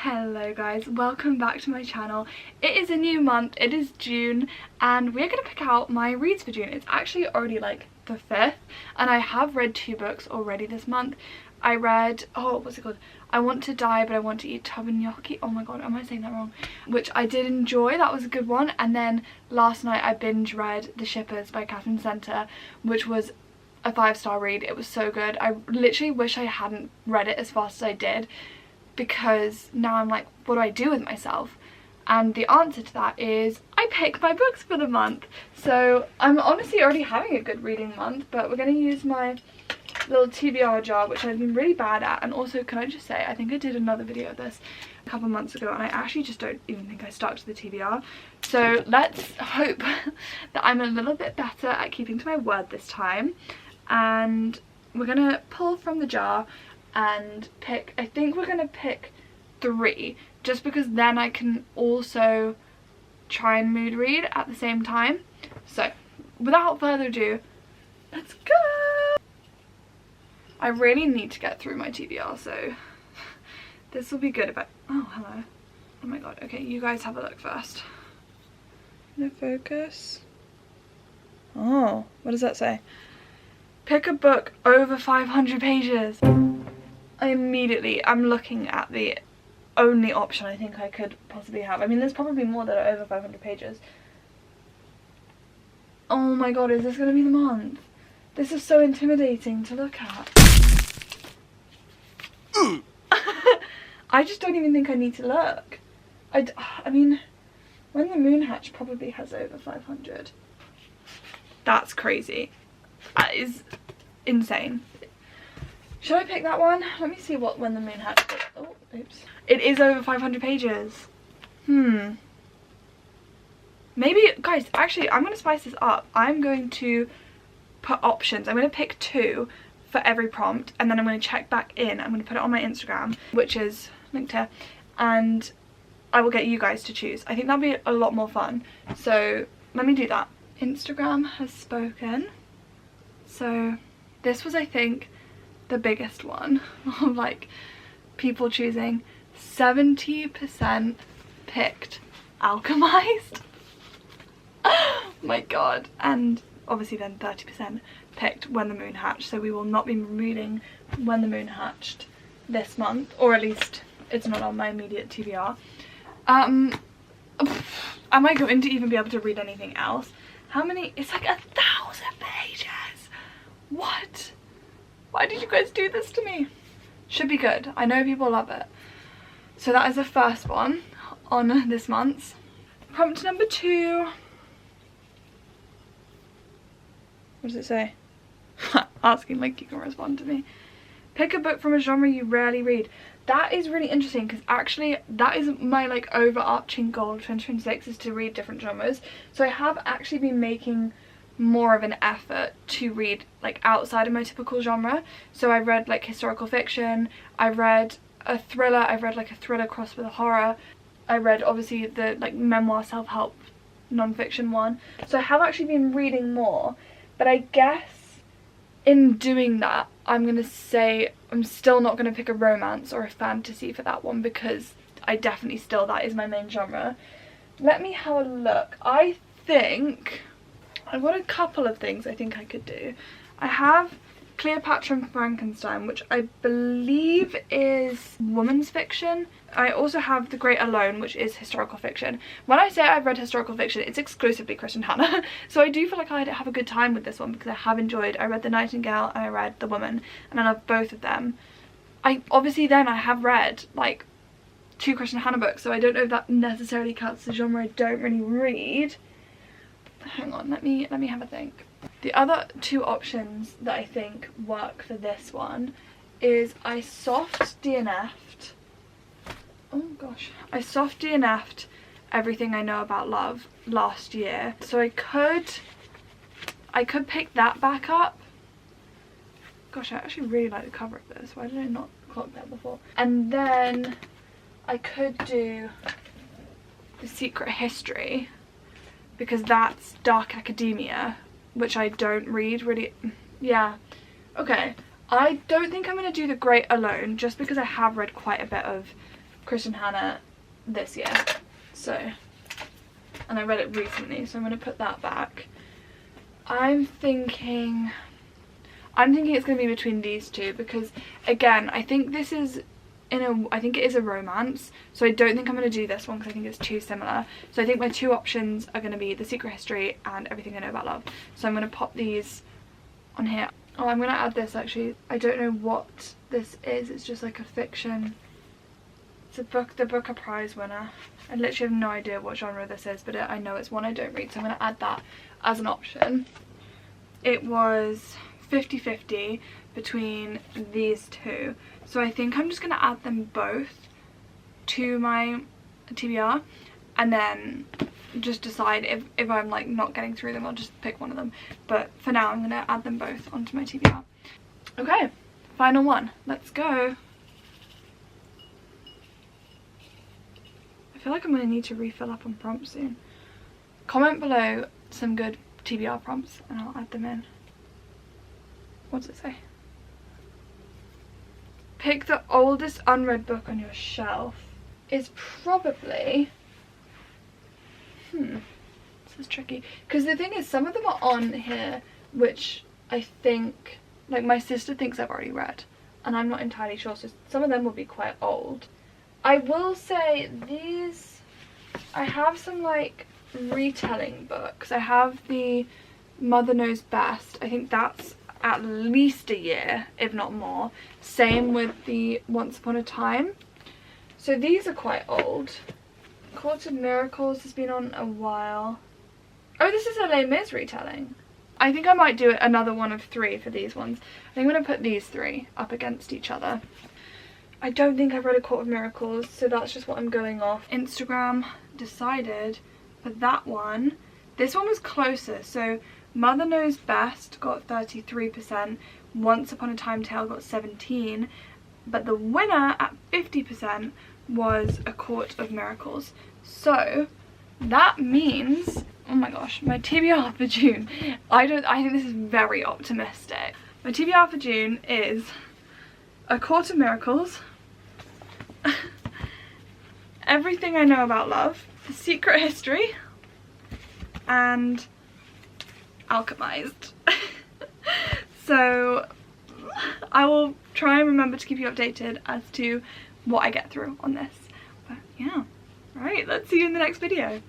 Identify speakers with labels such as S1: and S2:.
S1: Hello guys, welcome back to my channel. It is a new month, it is June, and we're going to pick out my reads for June. It's actually already like the 5th, and I have read 2 books already this month. I read, what's it called? I Want to Die But I Want to Eat Teppanyaki. Oh my god, am I saying that wrong? Which I did enjoy, that was a good one. And then last night I binge read The Shippers by Catherine Center, which was a 5-star read. It was so good. I literally wish I hadn't read it as fast as I did, because now I'm like, what do I do with myself? And the answer to that is I pick my books for the month. So I'm honestly already having a good reading month, but we're going to use my little TBR jar, which I've been really bad at. And also, can I just say, I think I did another video of this a couple months ago, and I actually just don't even think I stuck to the TBR. So let's hope that I'm a little bit better at keeping to my word this time. And we're going to pull from the jar and pick, I think we're going to pick 3, just because then I can also try and mood read at the same time. So without further ado, let's go! I really need to get through my TBR, so this will be good if I, oh hello, oh my god, okay, you guys have a look first. No focus. Oh, what does that say? Pick a book over 500 pages. I'm looking at the only option I think I could possibly have. I mean, there's probably more that are over 500 pages. Oh my god, is this going to be the month? This is so intimidating to look at. I just don't even think I need to look. I mean, When the Moon Hatched probably has over 500. That's crazy. That is insane. Should I pick that one? Let me see what When the Moon Hatched is. Oh, oops. It is over 500 pages. Maybe, guys, actually, I'm going to spice this up. I'm going to put options. I'm going to pick 2 for every prompt, and then I'm going to check back in. I'm going to put it on my Instagram, which is linked here, and I will get you guys to choose. I think that'll be a lot more fun. So let me do that. Instagram has spoken. So this was, I think, the biggest one of like people choosing. 70% picked Alchemized. Oh my god. And obviously then 30% picked When the Moon Hatched. So we will not be reading When the Moon Hatched this month, or at least it's not on my immediate TBR. Am I going to even be able to read anything else? How many? It's like 1,000 pages. What? Why did you guys do this to me? Should be good. I know people love it. So that is the first one on this month's. Prompt number 2. What does it say? Asking like you can respond to me. Pick a book from a genre you rarely read. That is really interesting, because actually that is my like overarching goal of 2026, is to read different genres. So I have actually been making more of an effort to read like outside of my typical genre. So I read like historical fiction, I read a thriller, I read like a thriller crossed with a horror, I read obviously the like memoir self-help non-fiction one. So I have actually been reading more, but I guess in doing that I'm gonna say I'm still not gonna pick a romance or a fantasy for that one, because I definitely still, that is my main genre. Let me have a look. I think I've got a couple of things I think I could do. I have Cleopatra and Frankenstein, which I believe is women's fiction. I also have The Great Alone, which is historical fiction. When I say I've read historical fiction, it's exclusively Christian Hannah. So I do feel like I'd have a good time with this one, because I have enjoyed, I read The Nightingale and I read The Woman, and I love both of them. Obviously then I have read like 2 Christian Hannah books, so I don't know if that necessarily counts as a genre I don't really read. Hang on, let me have a think. The other 2 options that I think work for this one is I soft DNF'd. Oh gosh. I soft DNF'd Everything I Know About Love last year. So I could pick that back up. Gosh, I actually really like the cover of this. Why did I not clock that before? And then I could do The Secret History, because that's dark academia, which I don't read really. Yeah, okay. I don't think I'm going to do The Great Alone, just because I have read quite a bit of Christian Hannah this year. So, and I read it recently, so I'm going to put that back. I'm thinking it's going to be between these two because, again, I think this is I think it is a romance, so I don't think I'm going to do this one because I think it's too similar. So I think my two options are going to be The Secret History and Everything I Know About Love. So I'm going to pop these on here. Oh, I'm going to add this actually. I don't know what this is. It's just like a fiction. It's a book, the Booker Prize winner. I literally have no idea what genre this is, but I know it's one I don't read, so I'm going to add that as an option. It was 50-50 between these two, so I think I'm just going to add them both to my TBR and then just decide if I'm like not getting through them, I'll just pick one of them. But for now I'm going to add them both onto my TBR. Okay, final one, let's go. I feel like I'm going to need to refill up on prompts soon. Comment below some good TBR prompts and I'll add them in. What does it say? Pick the oldest unread book on your shelf. Is probably... This is tricky. Because the thing is, some of them are on here which I think, like my sister thinks I've already read. And I'm not entirely sure, so some of them will be quite old. I will say these... I have some like retelling books. I have the Mother Knows Best. I think that's at least a year, if not more. Same with the Once Upon a Time. So these are quite old. Court of Miracles has been on a while. Oh, this is a Les Mis retelling. I think I might do another one of 3 for these ones. I think I'm going to put these 3 up against each other. I don't think I've read A Court of Miracles, so that's just what I'm going off. Instagram decided for that one. This one was closer, so Mother Knows Best got 33%, Once Upon a Time Tale got 17%, but the winner at 50% was A Court of Miracles. So that means, oh my gosh, my TBR for June, I think this is very optimistic. My TBR for June is A Court of Miracles, Everything I Know About Love, The Secret History, and Alchemized. So I will try and remember to keep you updated as to what I get through on this. But yeah, right, let's see you in the next video.